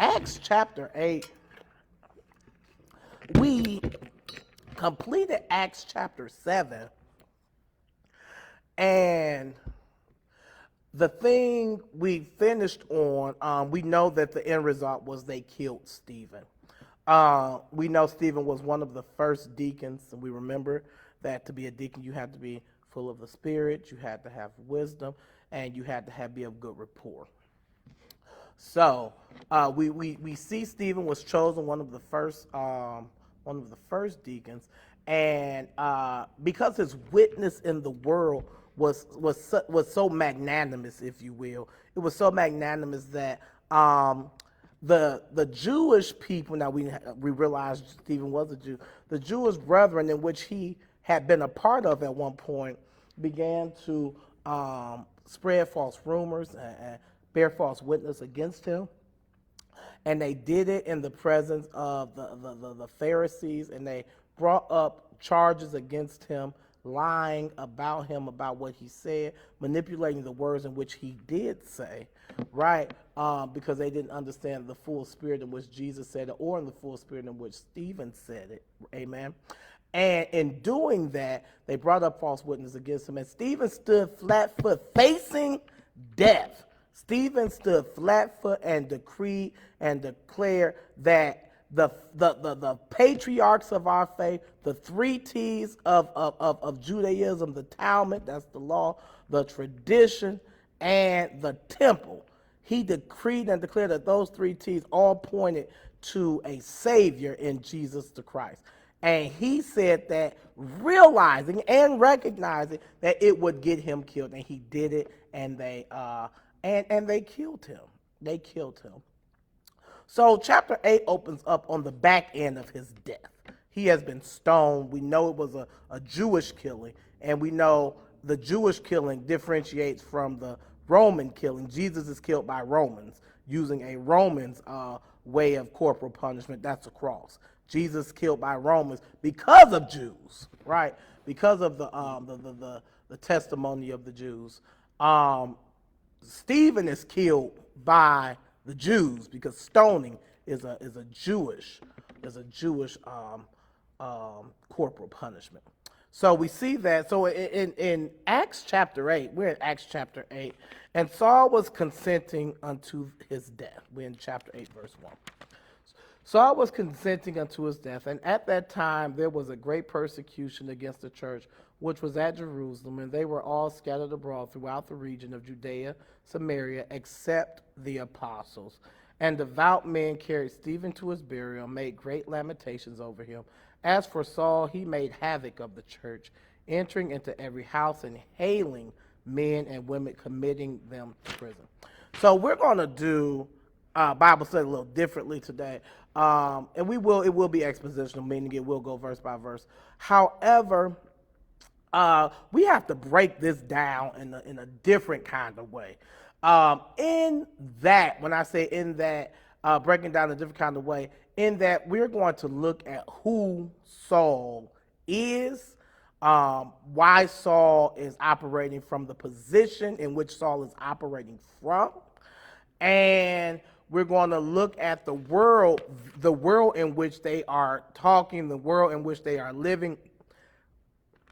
Acts chapter 8, we completed Acts chapter 7, and the thing we finished on, we know that the end result was they killed Stephen. We know Stephen was one of the first deacons, and we remember that to be a deacon, you had to be full of the Spirit, you had to have wisdom, and you had to be of good rapport. So we see Stephen was chosen one of the first deacons, and because his witness in the world was so magnanimous, if you will, it was so magnanimous that the Jewish people, now we realized Stephen was a Jew, the Jewish brethren in which he had been a part of at one point began to spread false rumors and bear false witness against him. And they did it in the presence of the Pharisees, and they brought up charges against him, lying about him, about what he said, manipulating the words in which he did say, right? Because they didn't understand the full spirit in which Jesus said it, or in the full spirit in which Stephen said it. Amen. And in doing that, they brought up false witness against him, and Stephen stood flat-foot facing death. Stephen stood flat-foot and decreed and declared that the patriarchs of our faith, the 3 T's of Judaism, the Talmud, that's the law, the tradition, and the temple, he decreed and declared that those 3 T's all pointed to a Savior in Jesus the Christ. And he said that, realizing and recognizing that it would get him killed, and he did it, and they killed him. They killed him. So chapter 8 opens up on the back end of his death. He has been stoned. We know it was a Jewish killing, and we know the Jewish killing differentiates from the Roman killing. Jesus is killed by Romans using a Roman's way of corporal punishment. That's a cross. Jesus killed by Romans because of Jews, right? Because of the testimony of the Jews. Stephen is killed by the Jews because stoning is a Jewish corporal punishment. So we see that. So in Acts chapter 8, we're in Acts chapter 8, and Saul was consenting unto his death. We're in chapter 8, verse 1. Saul was consenting unto his death, and at that time there was a great persecution against the church, which was at Jerusalem, and they were all scattered abroad throughout the region of Judea, Samaria, except the apostles. And devout men carried Stephen to his burial, and made great lamentations over him. As for Saul, he made havoc of the church, entering into every house and hailing men and women, committing them to prison. So we're going to do Bible study a little differently today. And it will be expositional, meaning it will go verse by verse. However, we have to break this down in a different kind of way. In that, when I say in that, breaking down in a different kind of way, in that we're going to look at who Saul is, why Saul is operating from the position in which Saul is operating from, and we're going to look at the world in which they are talking, the world in which they are living,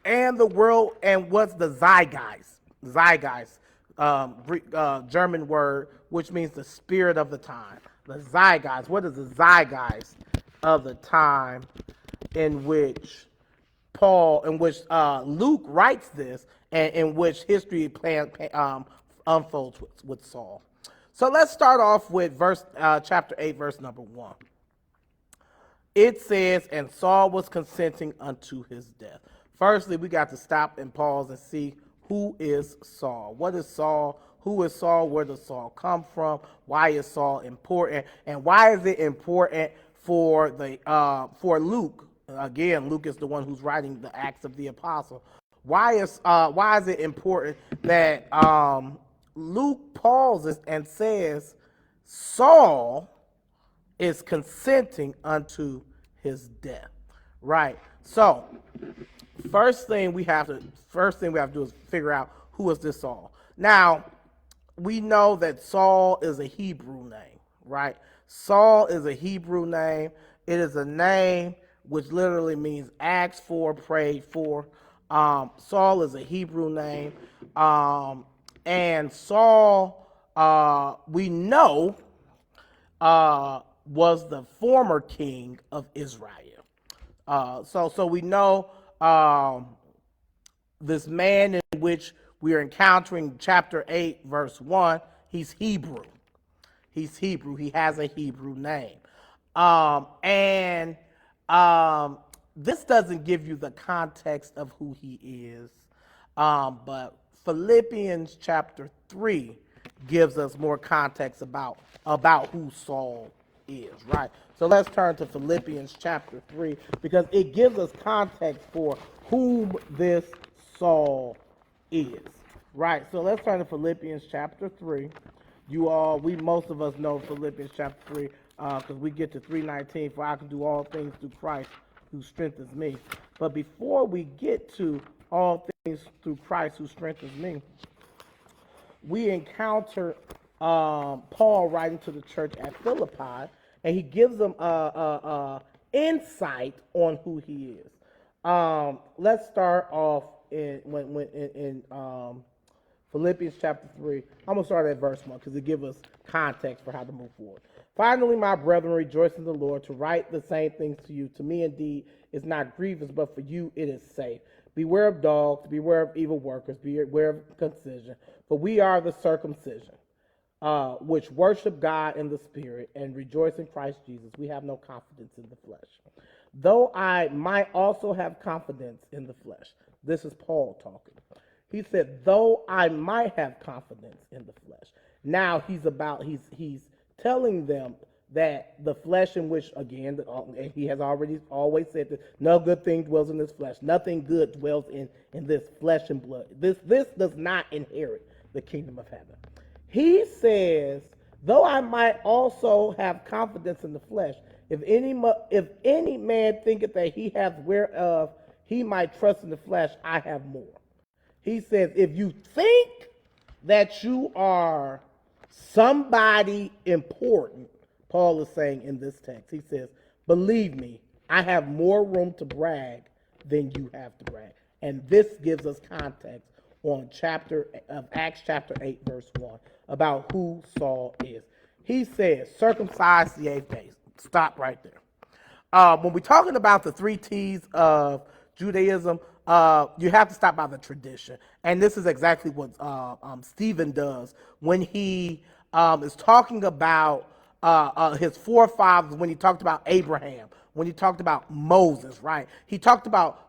and the world and what's the zeitgeist, Greek, German word, which means the spirit of the time. The zeitgeist. What is the zeitgeist of the time in which Luke writes this, and in which history unfolds with Saul? So let's start off with chapter 8, verse number 1. It says, and Saul was consenting unto his death. Firstly, we got to stop and pause and see who is Saul. What is Saul? Who is Saul? Where does Saul come from? Why is Saul important? And why is it important for Luke? Again, Luke is the one who's writing the Acts of the Apostle. Why is it important that Luke pauses and says Saul is consenting unto his death, right? So, first thing we have to do is figure out who is this Saul. Now, we know that Saul is a Hebrew name, right? Saul is a Hebrew name. It is a name which literally means asked for, prayed for. Saul is a Hebrew name. And Saul, we know, was the former king of Israel. So we know this man in which we are encountering chapter 8, verse 1, he's Hebrew. He's Hebrew. He has a Hebrew name. And this doesn't give you the context of who he is. But Philippians chapter 3 gives us more context about who Saul is, right? So let's turn to Philippians chapter 3 because it gives us context for whom this Saul is, right? So let's turn to Philippians chapter 3. Most of us know Philippians chapter 3 because we get to 3:19, for I can do all things through Christ who strengthens me. But before we get to all things through Christ who strengthens me, we encounter Paul writing to the church at Philippi, and he gives them insight on who he is. Let's start off in Philippians chapter 3. I'm going to start at verse 1 because it gives us context for how to move forward. Finally, my brethren, rejoice in the Lord. To write the same things to you, to me indeed, is not grievous, but for you it is safe. Beware of dogs, beware of evil workers, beware of concision. For we are the circumcision, which worship God in the Spirit and rejoice in Christ Jesus. We have no confidence in the flesh. Though I might also have confidence in the flesh. This is Paul talking. He said, though I might have confidence in the flesh. Now he's telling them that the flesh in which, again, he has always said that no good thing dwells in this flesh. Nothing good dwells in this flesh and blood. This does not inherit the kingdom of heaven. He says, though I might also have confidence in the flesh, if any man thinketh that he hath whereof he might trust in the flesh, I have more. He says, if you think that you are somebody important, Paul is saying in this text, he says, believe me, I have more room to brag than you have to brag. And this gives us context on Acts chapter 8, verse 1, about who Saul is. He says, circumcise the 8th day. Stop right there. When we're talking about the 3 T's of Judaism, you have to stop by the tradition. And this is exactly what Stephen does when he is talking about his forefathers, when he talked about Abraham, when he talked about Moses, right? He talked about,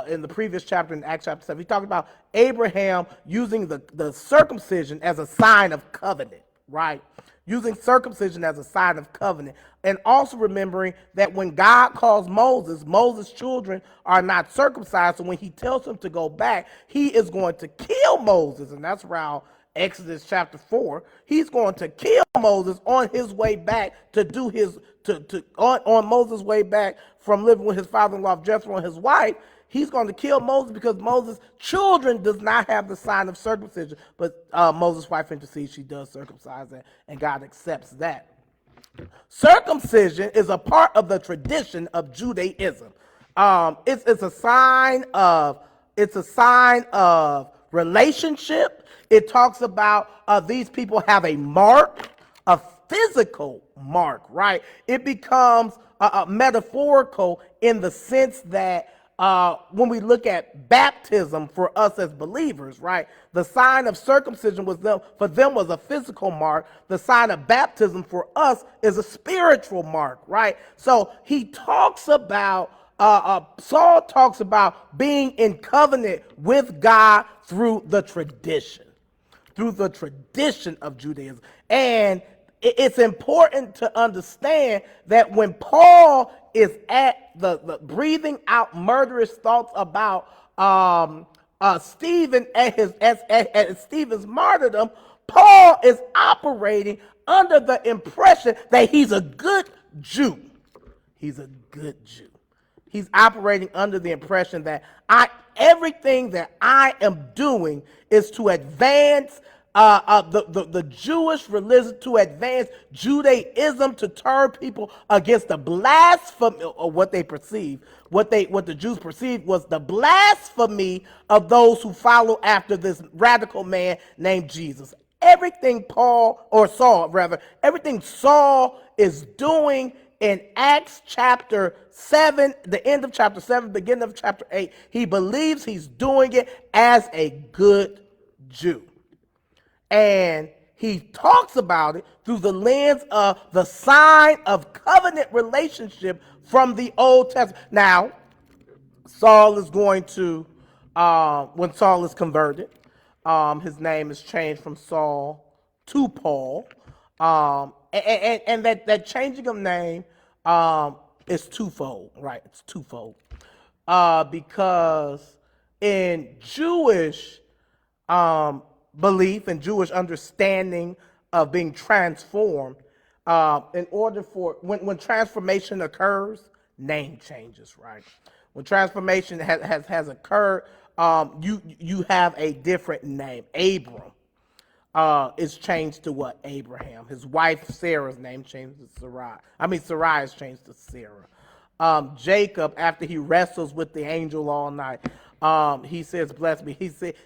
in the previous chapter, in Acts chapter 7, he talked about Abraham using the circumcision as a sign of covenant, right? Using circumcision as a sign of covenant. And also remembering that when God calls Moses' children are not circumcised. So when he tells them to go back, he is going to kill Moses. And that's around Exodus chapter 4. He's going to kill Moses on his way back to do on Moses' way back from living with his father-in-law Jethro and his wife. He's going to kill Moses because Moses' children does not have the sign of circumcision. But Moses' wife intercedes, she does circumcise that, and God accepts that. Circumcision is a part of the tradition of Judaism. It's a sign of relationship. It talks about these people have a mark, a physical mark, right? It becomes metaphorical in the sense that when we look at baptism for us as believers, right? The sign of circumcision was a physical mark. The sign of baptism for us is a spiritual mark, right? So he talks about, Saul talks about being in covenant with God through the tradition of Judaism. And it's important to understand that when Paul is at the breathing out murderous thoughts about Stephen at Stephen's martyrdom, Paul is operating under the impression that he's a good Jew. He's a good Jew. He's operating under the impression that everything that I am doing is to advance the Jewish religion to advance Judaism to turn people against the blasphemy or what they perceive. What the Jews perceived was the blasphemy of those who follow after this radical man named Jesus. Everything everything Saul is doing in Acts chapter 7, the end of chapter 7, beginning of chapter 8, he believes he's doing it as a good Jew. And he talks about it through the lens of the sign of covenant relationship from the Old Testament. Now, Saul is going to, when Saul is converted, his name is changed from Saul to Paul. And that changing of name is twofold, right? It's twofold. Because in Jewish belief and Jewish understanding of being transformed, in order for, when transformation occurs, name changes, right? When transformation has occurred, you have a different name. Abram is changed to what? Abraham. His wife Sarah's name changed to Sarai. Sarai is changed to Sarah. Jacob, after he wrestles with the angel all night, he says, "Bless me."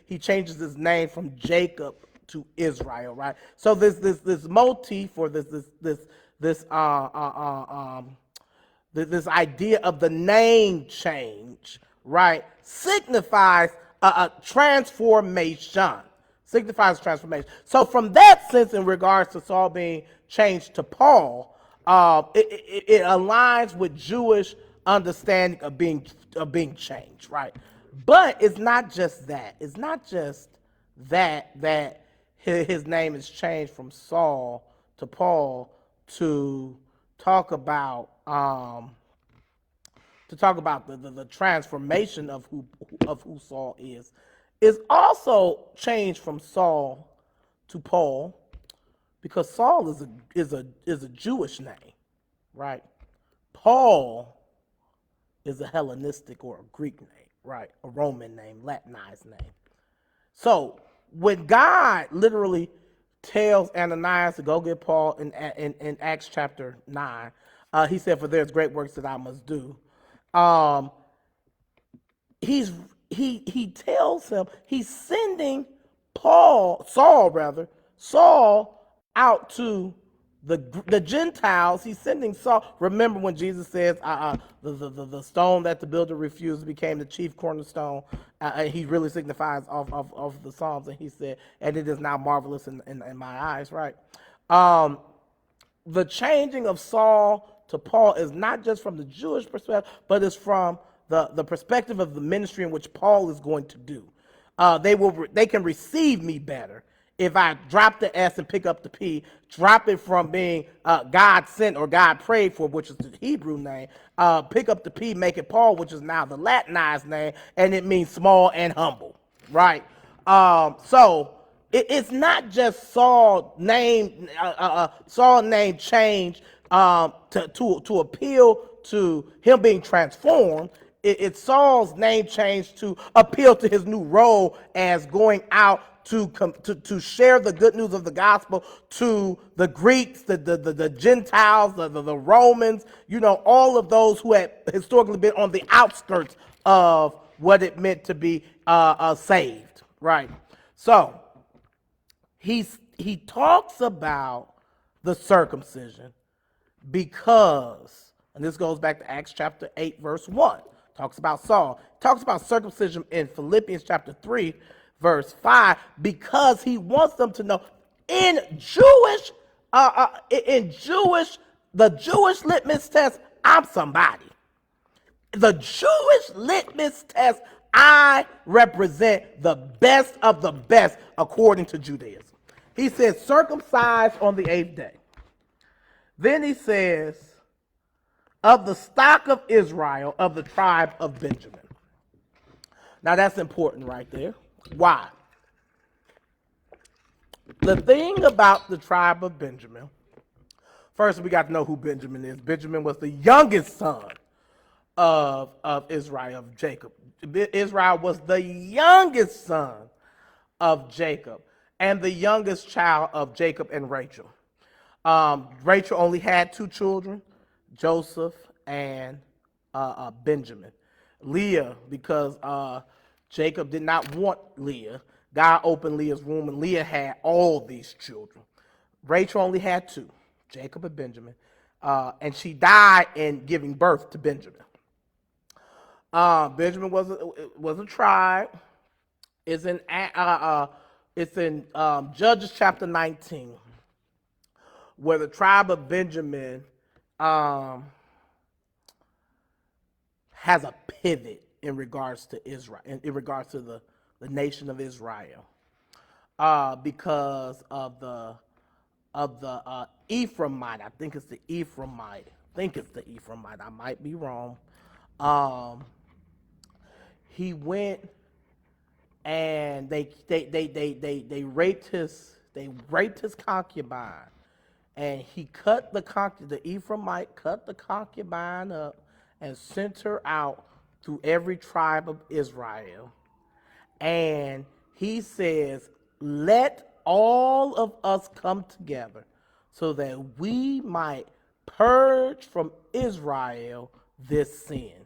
He changes his name from Jacob to Israel, right? So this motif or this idea of the name change, right, signifies a transformation. Signifies transformation. So from that sense, in regards to Saul being changed to Paul, it aligns with Jewish understanding of being changed, right? But it's not just that. It's not just that his name is changed from Saul to Paul to talk about the transformation of who Saul is also changed from Saul to Paul because Saul is a Jewish name, right? Paul is a Hellenistic or a Greek name, right? A Roman name, Latinized name. So when God literally tells Ananias to go get Paul in Acts chapter 9, he said, "For there's great works that I must do." He tells him he's sending Saul out to the Gentiles. He's sending Saul. Remember when Jesus says the stone that the builder refused became the chief cornerstone. He really signifies of the Psalms, and he said, "And it is now marvelous in my eyes." Right. The changing of Saul to Paul is not just from the Jewish perspective, but it's from the perspective of the ministry in which Paul is going to do. They can receive me better if I drop the S and pick up the P, drop it from being God sent or God prayed for, which is the Hebrew name, pick up the P, make it Paul, which is now the Latinized name, and it means small and humble, right? So it's not just Saul name change to appeal to him being transformed. It's Saul's name change to appeal to his new role as going out to share the good news of the gospel to the Greeks, the Gentiles, the Romans, all of those who had historically been on the outskirts of what it meant to be saved, right? So he talks about the circumcision because, and this goes back to Acts chapter 8, verse 1, talks about Saul, talks about circumcision in Philippians chapter 3, verse 5, because he wants them to know the Jewish litmus test, I'm somebody. The Jewish litmus test, I represent the best of the best according to Judaism. He says, circumcised on the 8th day. Then he says, of the stock of Israel, of the tribe of Benjamin. Now that's important right there. Why? The thing about the tribe of Benjamin, first we got to know who Benjamin is. Benjamin was the youngest son of Israel, of Jacob. Israel was the youngest son of Jacob. and the youngest child of Jacob and Rachel. Rachel only had two children, Joseph and Benjamin. Leah, because Jacob did not want Leah, God opened Leah's womb, and Leah had all these children. Rachel only had two, Jacob and Benjamin, and she died in giving birth to Benjamin. Benjamin was a tribe. It's in Judges chapter 19, where the tribe of Benjamin has a pivot in regards to Israel, in regards to the nation of Israel, because of the Ephraimite. I think it's the Ephraimite. I might be wrong. He went and they raped his concubine, and he cut the Ephraimite cut the concubine up and sent her out through every tribe of Israel. And he says, let all of us come together so that we might purge from Israel this sin.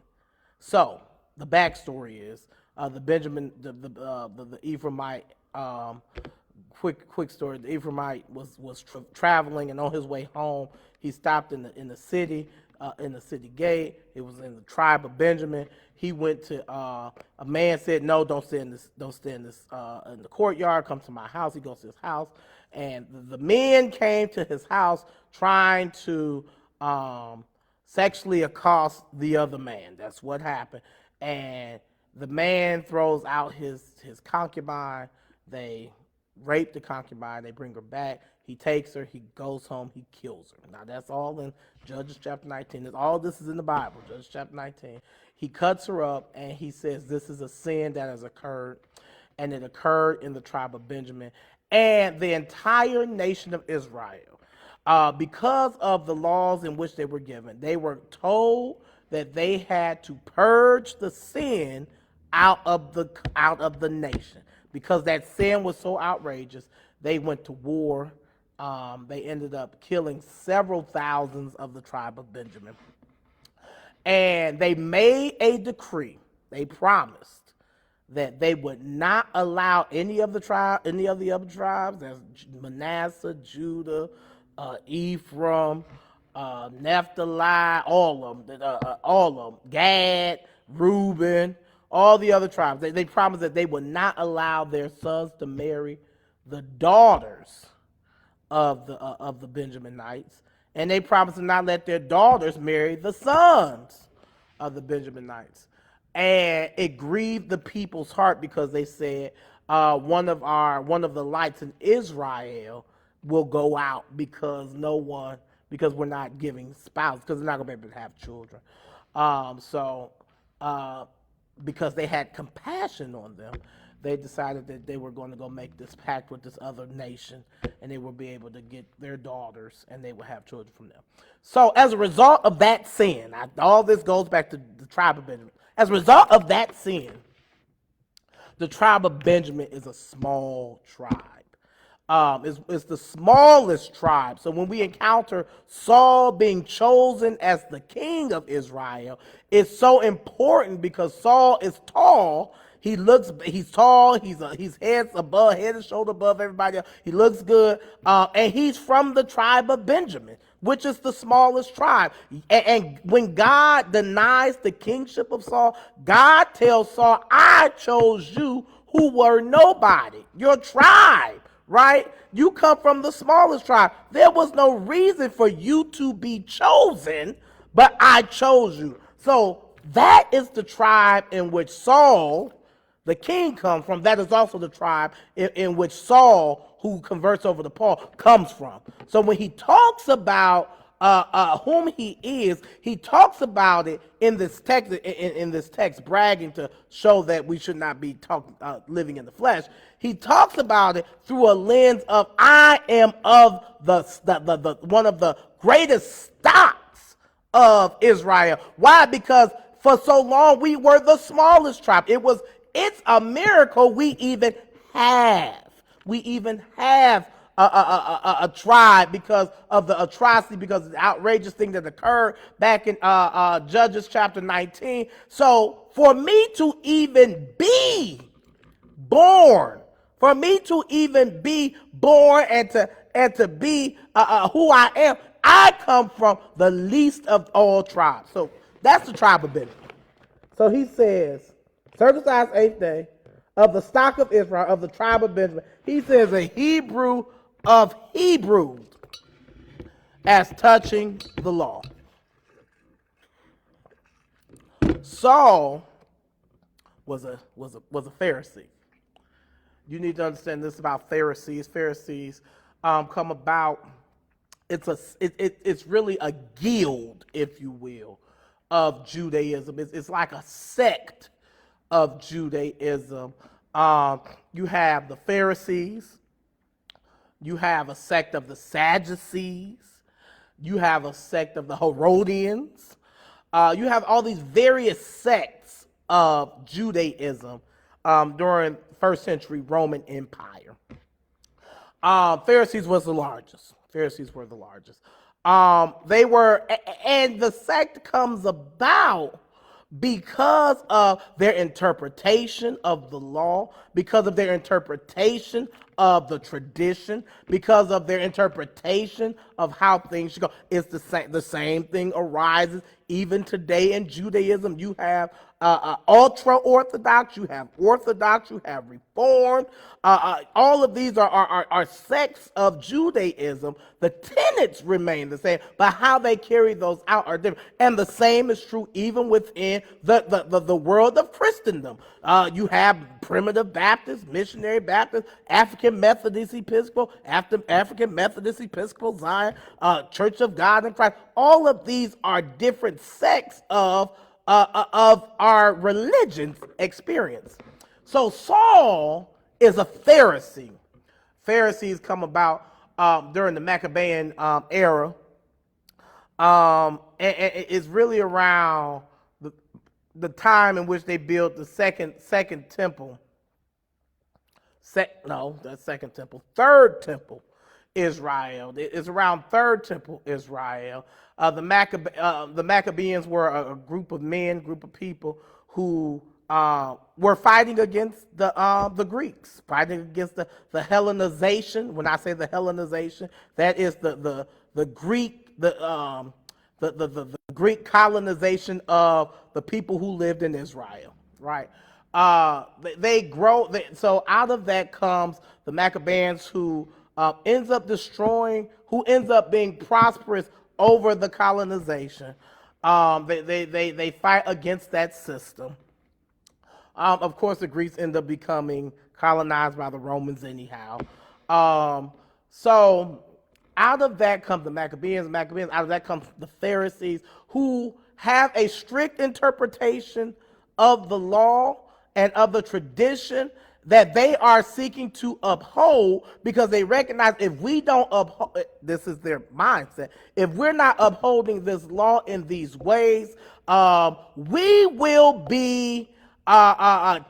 So the backstory is the Ephraimite. Quick story. The Ephraimite was traveling, and on his way home, he stopped in the city. In the city gate. It was in the tribe of Benjamin. He went to a man said, no, don't stay in this in the courtyard. Come to my house. He goes to his house, and the men came to his house trying to sexually accost the other man. That's what happened. And the man throws out his concubine. They rape the concubine. They bring her back. He takes her, he goes home, he kills her. Now that's all in Judges chapter 19. All this is in the Bible, Judges chapter 19. He cuts her up, and he says this is a sin that has occurred, and it occurred in the tribe of Benjamin and the entire nation of Israel. Because of the laws in which they were given, they were told that they had to purge the sin out of the nation. Because that sin was so outrageous, they went to war. They ended up killing several thousands of the tribe of Benjamin. And they made a decree. They promised that they would not allow any of the other tribes, as Manasseh, Judah, Ephraim, Naphtali, all of them, Gad, Reuben, all the other tribes. They promised that they would not allow their sons to marry the daughters of the Benjaminites, and they promised to not let their daughters marry the sons of the Benjaminites. And it grieved the people's heart, because they said one of the lights in Israel will go out because we're not giving spouses, because they're not going to be able to have children. Because they had compassion on them, they decided that they were going to go make this pact with this other nation, and they would be able to get their daughters, and they would have children from them. So as a result of that sin, all this goes back to the tribe of Benjamin. As a result of that sin, the tribe of Benjamin is a small tribe. It's the smallest tribe. So when we encounter Saul being chosen as the king of Israel, it's so important because Saul is tall. He's tall. He's head and shoulder above everybody else. He looks good, and he's from the tribe of Benjamin, which is the smallest tribe. And when God denies the kingship of Saul, God tells Saul, "I chose you, who were nobody, your tribe." Right? You come from the smallest tribe. There was no reason for you to be chosen, but I chose you. So that is the tribe in which Saul, the king, comes from. That is also the tribe in which Saul, who converts over to Paul, comes from. So when he talks about whom he is, he talks about it in this text. In this text, bragging to show that we should not be living in the flesh. He talks about it through a lens of I am of the one of the greatest stocks of Israel. Why? Because for so long we were the smallest tribe. It's a miracle we even have. we even have a tribe because of the atrocity, because of the outrageous thing that occurred back in Judges chapter 19. So for me to even be born, for me to even be born and to be who I am, I come from the least of all tribes. So that's the tribe of Benjamin. So he says, circumcised eighth day, of the stock of Israel, of the tribe of Benjamin. He says, a Hebrew of Hebrews, as touching the law. Saul was a Pharisee. You need to understand this about Pharisees. Pharisees come about. It's really a guild, if you will, of Judaism. It's like a sect of Judaism. You have the Pharisees. You have a sect of the Sadducees. You have a sect of the Herodians. You have all these various sects of Judaism during first century Roman Empire. Pharisees was the largest. Pharisees were the largest. They were, and the sect comes about because of their interpretation of the law, because of their interpretation of the tradition, because of their interpretation of how things should go. It's the same thing arises even today in Judaism. You have ultra-Orthodox, you have Orthodox, you have Reformed. All of these are sects of Judaism. The tenets remain the same, but how they carry those out are different. And the same is true even within the world of Christendom. You have Primitive Baptist, Missionary Baptist, African Methodist Episcopal, African Methodist Episcopal, Zion, Church of God in Christ. All of these are different sects of our religion's experience. So Saul is a Pharisee. Pharisees come about during the Maccabean era. And it's really around the time in which they built the second temple. Third temple Israel. It's around third temple Israel. The Maccabeans were a group of people who were fighting against the Greeks, fighting against the Hellenization. When I say the Hellenization, that is the Greek the Greek colonization of the people who lived in Israel, right? They grow. So out of that comes the Maccabeans, who ends up being prosperous over the colonization. They fight against that system. Of course, the Greeks end up becoming colonized by the Romans anyhow. So out of that comes the Maccabeans. Out of that comes the Pharisees, who have a strict interpretation of the law and of the tradition that they are seeking to uphold, because they recognize if we don't uphold, this is their mindset, if we're not upholding this law in these ways, we will be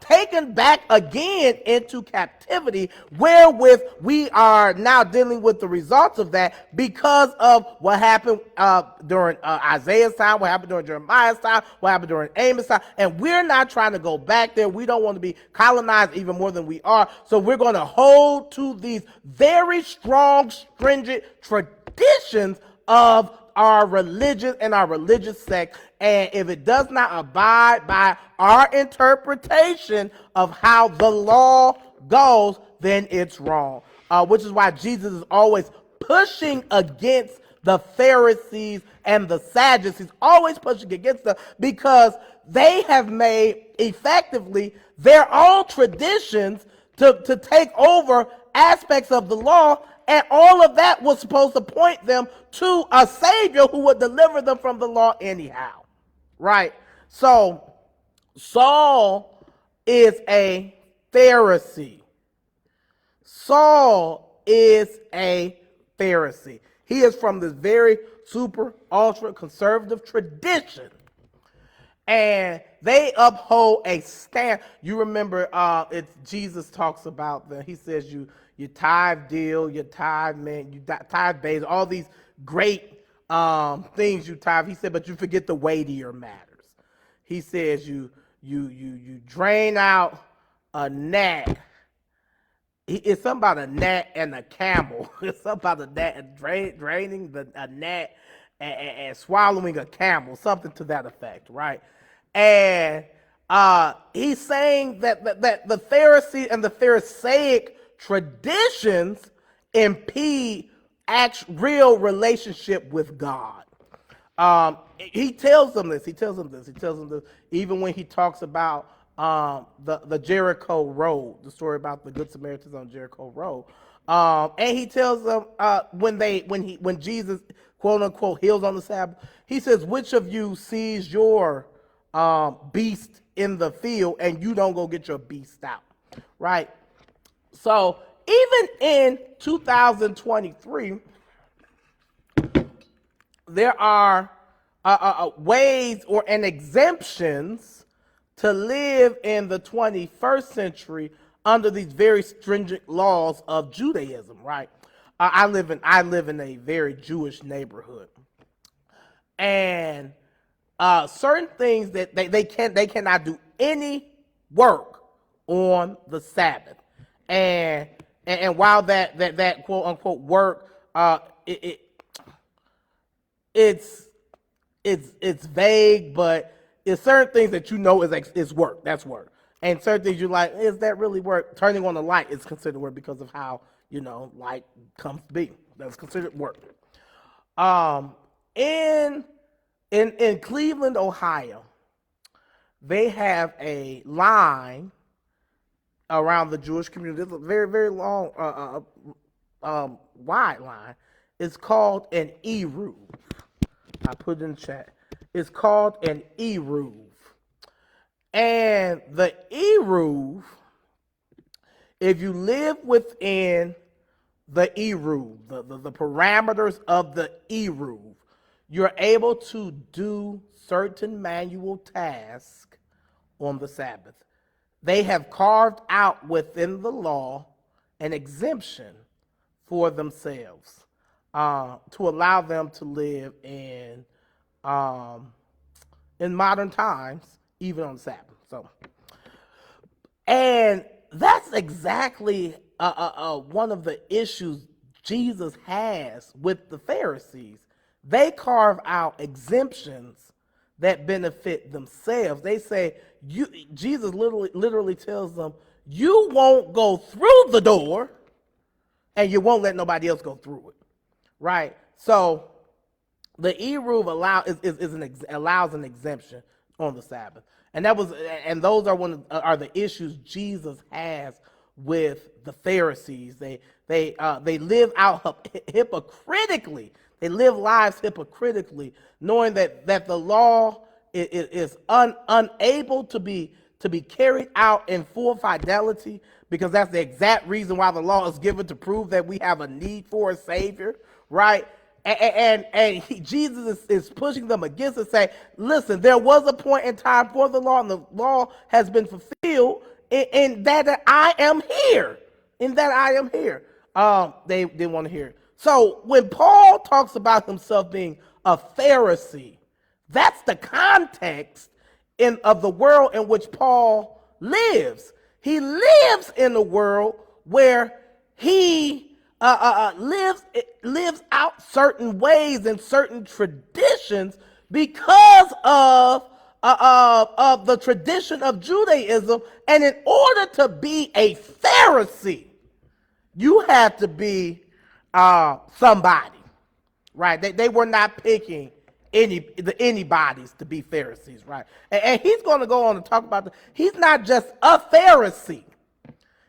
taken back again into captivity, wherewith we are now dealing with the results of that because of what happened during Isaiah's time, what happened during Jeremiah's time, what happened during Amos' time, and we're not trying to go back there. We don't want to be colonized even more than we are, so we're going to hold to these very strong, stringent traditions of our religion and our religious sect, and if it does not abide by our interpretation of how the law goes, then it's wrong. Which is why Jesus is always pushing against the Pharisees and the Sadducees, always pushing against them, because they have made effectively their own traditions to take over aspects of the law. And all of that was supposed to point them to a Savior who would deliver them from the law anyhow, right? So Saul is a Pharisee. Saul is a Pharisee. He is from this very super, ultra conservative tradition. And they uphold a stand. You remember, it's Jesus talks about he says you your tithe deal, your tithe man, you tithe base, all these great things you tithe. He said, but you forget the weightier matters. He says you drain out a gnat. It's something about a gnat and a camel. It's something about a gnat draining a gnat and swallowing a camel, something to that effect, right? And he's saying that the Pharisee and the Pharisaic traditions impede real relationship with God. He tells them this. Even when he talks about the Jericho Road, the story about the Good Samaritans on Jericho Road. And he tells them when Jesus quote unquote heals on the Sabbath, he says, which of you sees your beast in the field and you don't go get your beast out, right? So even in 2023, there are ways and exemptions to live in the 21st century under these very stringent laws of Judaism, right? I live in a very Jewish neighborhood, and certain things that they cannot do any work on the Sabbath, and while that quote unquote work, it's vague, but it's certain things that you know is work. That's work. And certain things you're like, is that really work? Turning on the light is considered work because of how, light comes to be. That's considered work. In Cleveland, Ohio, they have a line around the Jewish community. It's a very, very long, wide line. It's called an Eruv. I put it in the chat. It's called an Eruv. And the Eruv, if you live within the Eruv, the parameters of the Eruv, you're able to do certain manual tasks on the Sabbath. They have carved out within the law an exemption for themselves to allow them to live in modern times, even on the Sabbath. So, and that's exactly one of the issues Jesus has with the Pharisees. They carve out exemptions that benefit themselves. They say, Jesus literally tells them, you won't go through the door and you won't let nobody else go through it, right? So the Eruv allows an exemption on the Sabbath, and those are the issues Jesus has with the Pharisees. They live out hypocritically. They live lives hypocritically, knowing that the law is unable to be carried out in full fidelity, because that's the exact reason why the law is given, to prove that we have a need for a Savior, right? And Jesus is pushing them against it, saying, listen, there was a point in time for the law, and the law has been fulfilled in that I am here. In that I am here. They didn't want to hear it. So when Paul talks about himself being a Pharisee, that's the context of the world in which Paul lives. He lives in a world where he lives out certain ways and certain traditions because of the tradition of Judaism. And in order to be a Pharisee, you had to be somebody, right? They were not picking anybody's to be Pharisees, right? And he's going to go on to talk about he's not just a Pharisee.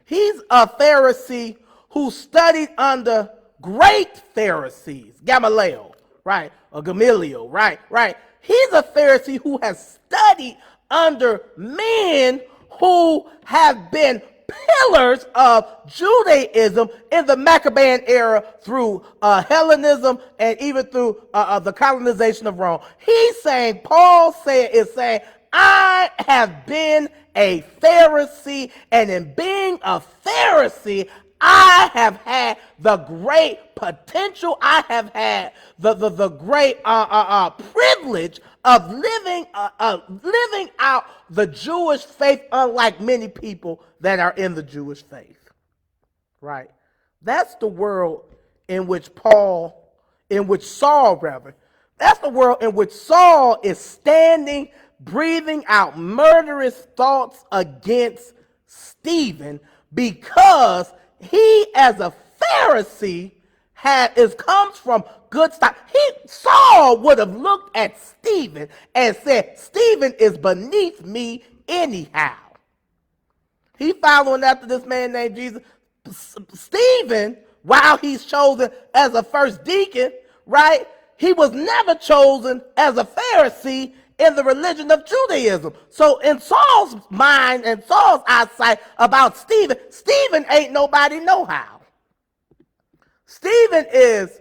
He's a Pharisee who studied under great Pharisees, Gamaliel, right? Or Gamaliel, right? He's a Pharisee who has studied under men who have been pillars of Judaism in the Maccabean era through Hellenism and even through the colonization of Rome. Paul is saying, I have been a Pharisee, and in being a Pharisee, I have had the great potential. I have had the great privilege of living out the Jewish faith, unlike many people that are in the Jewish faith. Right? That's the world in which Saul, that's the world in which Saul is standing, breathing out murderous thoughts against Stephen because he, as a Pharisee, comes from good stock. Saul would have looked at Stephen and said, Stephen is beneath me anyhow. He following after this man named Jesus. Stephen, while he's chosen as a first deacon, right? He was never chosen as a Pharisee in the religion of Judaism. So in Saul's mind and Saul's eyesight about Stephen ain't nobody know how. Stephen is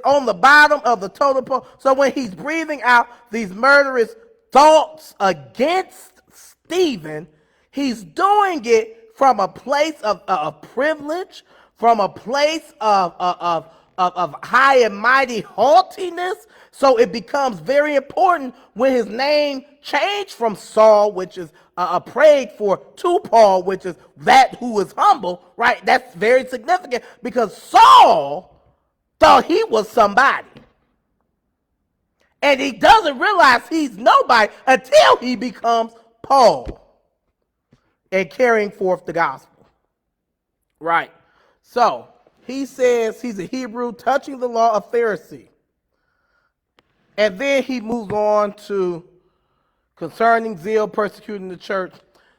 on the bottom of the totem pole. So when he's breathing out these murderous thoughts against Stephen, he's doing it from a place of privilege, from a place of high and mighty haughtiness. So it becomes very important when his name changed from Saul, which is prayed for, to Paul, which is that who is humble, right? That's very significant because Saul thought he was somebody. And he doesn't realize he's nobody until he becomes Paul and carrying forth the gospel. Right. So he says he's a Hebrew touching the law of Pharisee. And then he moves on to concerning zeal persecuting the church.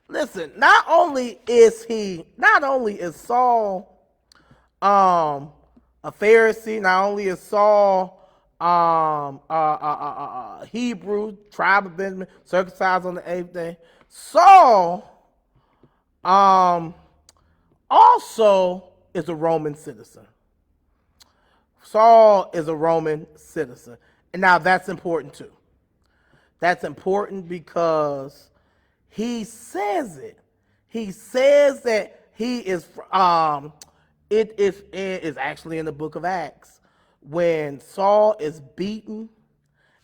Listen, not only is Saul a Pharisee, not only is Saul Hebrew, tribe of Benjamin, circumcised on the 8th day, Saul also is a Roman citizen. Saul is a Roman citizen. And now that's important too. That's important because he says it. He says that he is, it is actually in the book of Acts, when Saul is beaten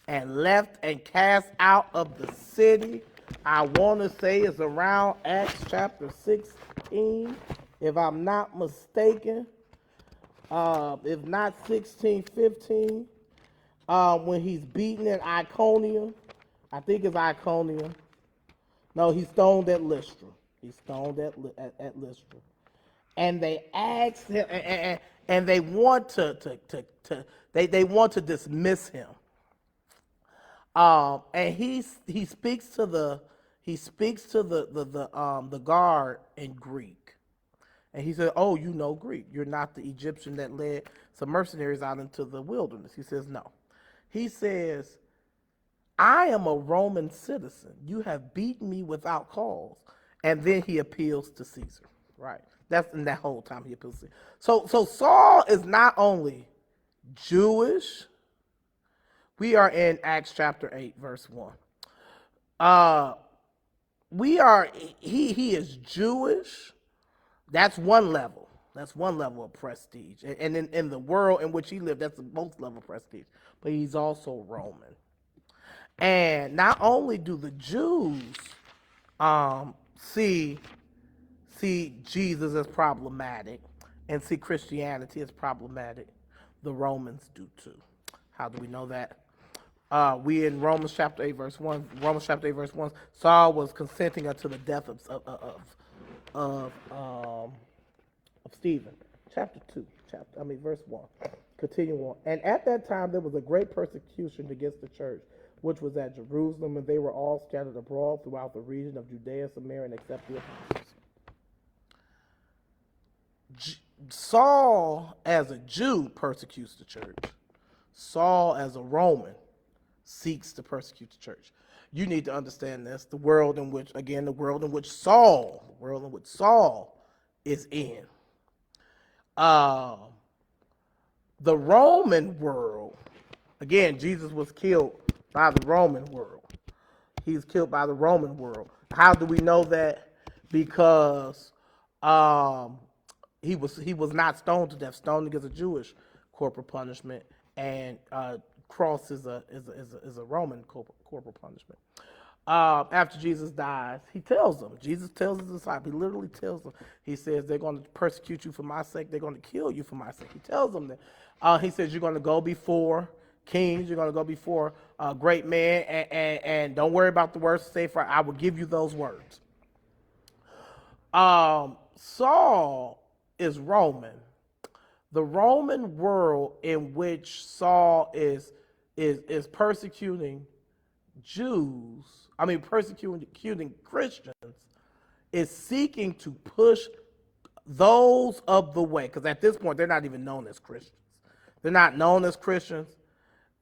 and left and cast out of the city. I want to say it's around Acts chapter 16, if I'm not mistaken. If not 16, 15. When he's beaten at Iconium. I think it's Iconium. No, he's stoned at Lystra. He's stoned at Lystra. And they ask him, and they want they want to dismiss him. And he speaks to the guard in Greek. And he said, "Oh, you know Greek. You're not the Egyptian that led some mercenaries out into the wilderness." He says, "No." He says, "I am a Roman citizen. You have beaten me without cause." And then he appeals to Caesar. Right. That's in that whole time he appeals to Caesar. So Saul is not only Jewish. We are in Acts chapter 8, verse 1. He is Jewish. That's one level. That's one level of prestige. And in the world in which he lived, that's the most level of prestige. But he's also Roman. And not only do the Jews see Jesus as problematic and see Christianity as problematic, the Romans do too. How do we know that? We in Romans chapter 8, verse 1. Romans chapter 8, verse 1. Saul was consenting unto the death of Stephen. Chapter 2, verse 1. Continue on. And at that time there was a great persecution against the church, which was at Jerusalem, and they were all scattered abroad throughout the region of Judea, Samaria, and except the apostles. Saul, as a Jew, persecutes the church. Saul, as a Roman, seeks to persecute the church. You need to understand this. The world in which Saul is in. The Roman world, again, Jesus was killed by the Roman world. He's killed by the Roman world. How do we know that? Because Um, he was not stoned to death. Stoning is a Jewish corporal punishment, and cross is a Roman corporal punishment. After Jesus dies, he tells them. Jesus tells his disciples. He literally tells them. He says they're going to persecute you for my sake. They're going to kill you for my sake. He tells them that. He says you're going to go before kings. You're going to go before great men, and don't worry about the words to say, for I will give you those words. Saul is Roman. The Roman world in which Saul is persecuting Jews, persecuting Christians, is seeking to push those of the way, because at this point they're not even known as Christians. They're not known as Christians.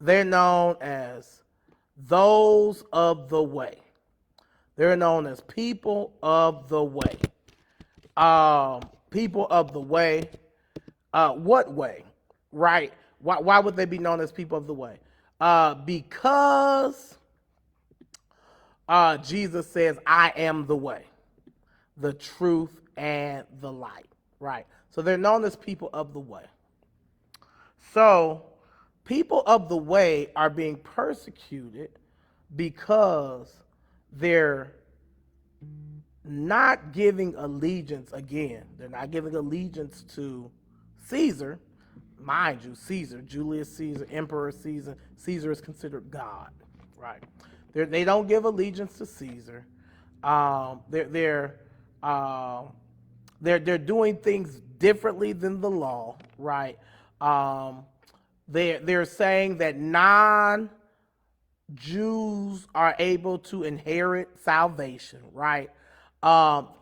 They're known as those of the way. They're known as people of the way. People of the way. What way? Right? Why would they be known as people of the way? Because Jesus says, I am the way, the truth, and the light. Right? So they're known as people of the way. So people of the way are being persecuted because they're not giving allegiance, again, they're not giving allegiance to Caesar. Mind you, Caesar, Julius Caesar, Emperor Caesar. Caesar is considered God, right? They don't give allegiance to Caesar. They're doing things differently than the law, right? They're saying that non-Jews are able to inherit salvation, right?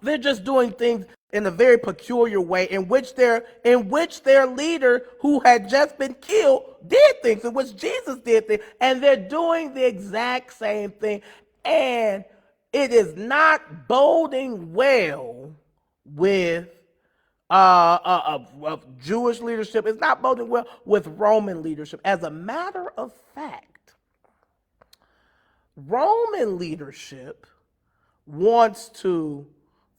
They're just doing things in a very peculiar way in which their leader, who had just been killed, did things, in which Jesus did things, and they're doing the exact same thing, and it is not boding well with Jewish leadership. It's not boding well with Roman leadership. As a matter of fact, Roman leadership wants to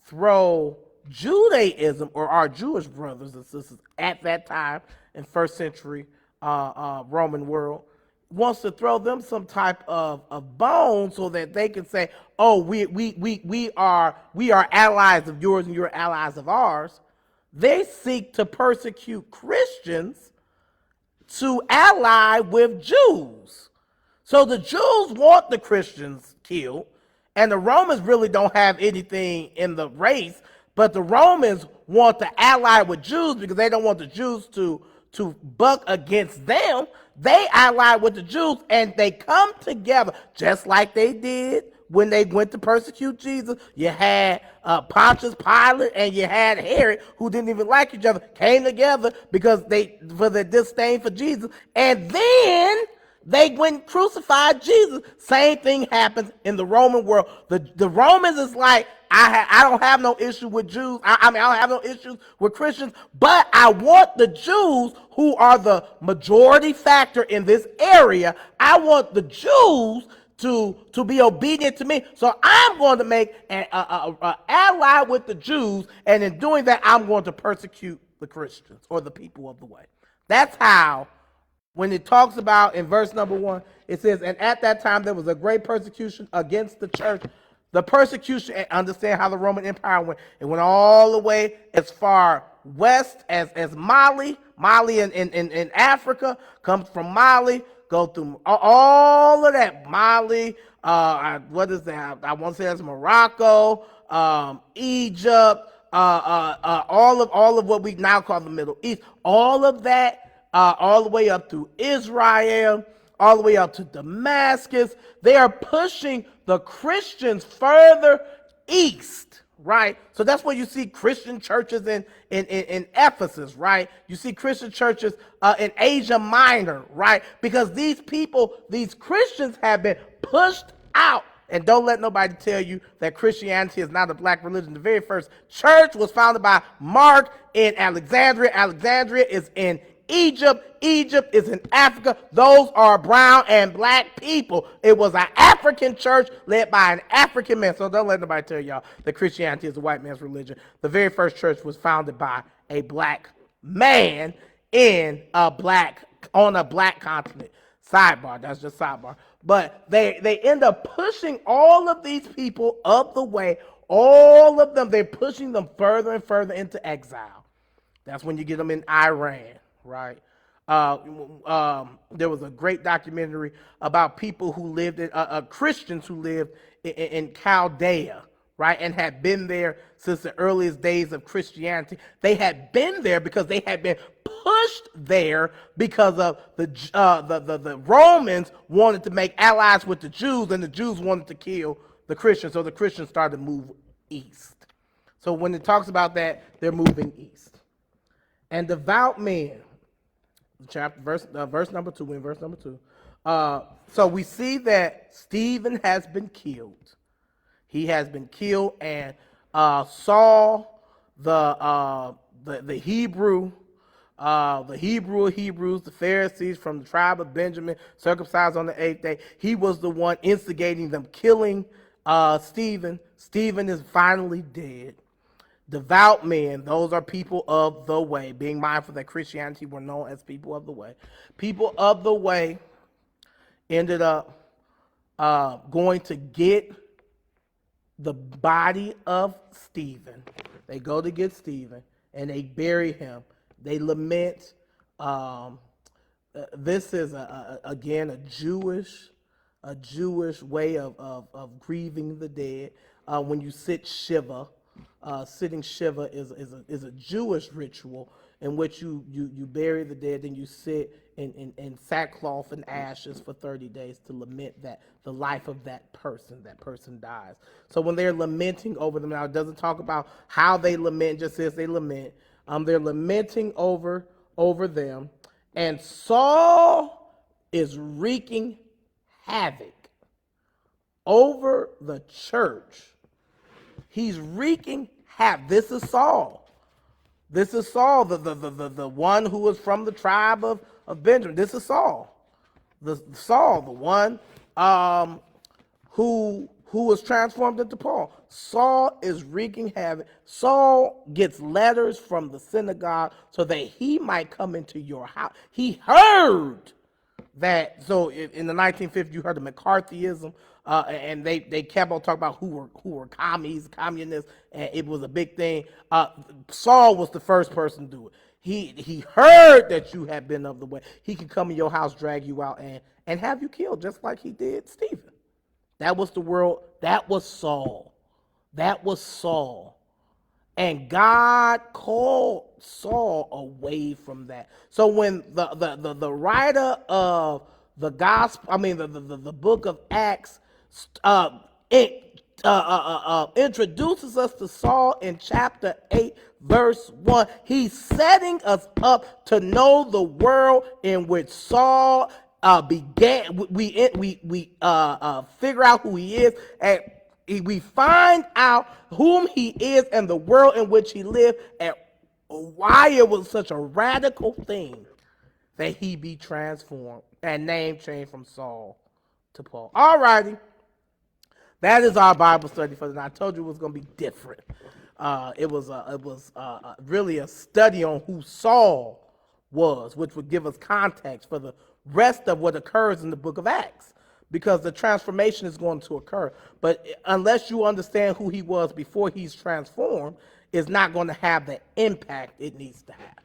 throw Judaism, or our Jewish brothers and sisters at that time in first century Roman world, wants to throw them some type of bone so that they can say, oh, we are allies of yours and you're allies of ours. They seek to persecute Christians to ally with Jews. So the Jews want the Christians killed, and the Romans really don't have anything in the race, but the Romans want to ally with Jews because they don't want the Jews to buck against them. They ally with the Jews, and they come together just like they did when they went to persecute Jesus. You had Pontius Pilate and you had Herod, who didn't even like each other, came together because for the disdain for Jesus, and then they went and crucified Jesus. Same thing happens in the Roman world. The Romans is like, I don't have no issue with Jews. I don't have no issues with Christians, but I want the Jews, who are the majority factor in this area, I want the Jews to be obedient to me. So I'm going to make an ally with the Jews, and in doing that, I'm going to persecute the Christians, or the people of the way. That's how, when it talks about in verse number 1, it says, and at that time there was a great persecution against the church. The persecution, and understand how the Roman Empire went. It went all the way as far west as Mali. Mali in Africa, comes from Mali, go through all of that. Mali, what is that? I want to say that's Morocco, Egypt, all of what we now call the Middle East. All of that, all the way up through Israel, all the way up to Damascus. They are pushing the Christians further east, right? So that's where you see Christian churches in Ephesus, right? You see Christian churches in Asia Minor, right? Because these Christians have been pushed out. And don't let nobody tell you that Christianity is not a black religion. The very first church was founded by Mark in Alexandria. Alexandria is in Egypt. Egypt is in Africa. Those are brown and black people. It was an African church led by an African man. So don't let nobody tell y'all that Christianity is a white man's religion. The very first church was founded by a black man on a black continent. Sidebar, that's just sidebar. But they end up pushing all of these people up the way. All of them, they're pushing them further and further into exile. That's when you get them in Iran, right? There was a great documentary about people who lived in Christians who lived in Chaldea, right, and had been there since the earliest days of Christianity. They had been there because they had been pushed there because of the Romans wanted to make allies with the Jews, and the Jews wanted to kill the Christians, so the Christians started to move east. So when it talks about that, they're moving east. And devout men, verse number 2, in verse number 2. So we see that Stephen has been killed. He has been killed, and Saul, the Hebrew of Hebrews, the Pharisees from the tribe of Benjamin, circumcised on the 8th day, he was the one instigating them killing Stephen. Stephen is finally dead. Devout men, those are people of the way, being mindful that Christianity were known as people of the way. People of the way ended up going to get the body of Stephen. They go to get Stephen and they bury him. They lament. This is again a Jewish way of grieving the dead. When you sit Shiva, sitting Shiva is a Jewish ritual in which you bury the dead, then you sit in sackcloth and ashes for 30 days to lament that the life of that person dies. So when they're lamenting over them, now it doesn't talk about how they lament, just says they lament. They're lamenting over them, and Saul is wreaking havoc over the church. He's wreaking havoc. This is Saul. This is Saul, the one who was from the tribe of Benjamin. This is Saul. The one who was transformed into Paul. Saul is wreaking havoc. Saul gets letters from the synagogue so that he might come into your house. He heard that. So in the 1950s, you heard of McCarthyism, and they kept on talking about who were communists, and it was a big thing. Saul was the first person to do it. He heard that you had been of the way. He could come in your house, drag you out, and have you killed, just like he did Stephen. That was the world. That was Saul. That was Saul. And God called Saul away from that. So when the writer of the gospel, the book of Acts, introduces us to Saul in chapter 8, verse 1. He's setting us up to know the world in which Saul began. We figure out who he is, and we find out whom he is and the world in which he lived, and why it was such a radical thing that he be transformed and name changed from Saul to Paul. All righty. That is our Bible study for tonight. I told you it was going to be different. It was really a study on who Saul was, which would give us context for the rest of what occurs in the book of Acts, because the transformation is going to occur. But unless you understand who he was before he's transformed, it's not going to have the impact it needs to have.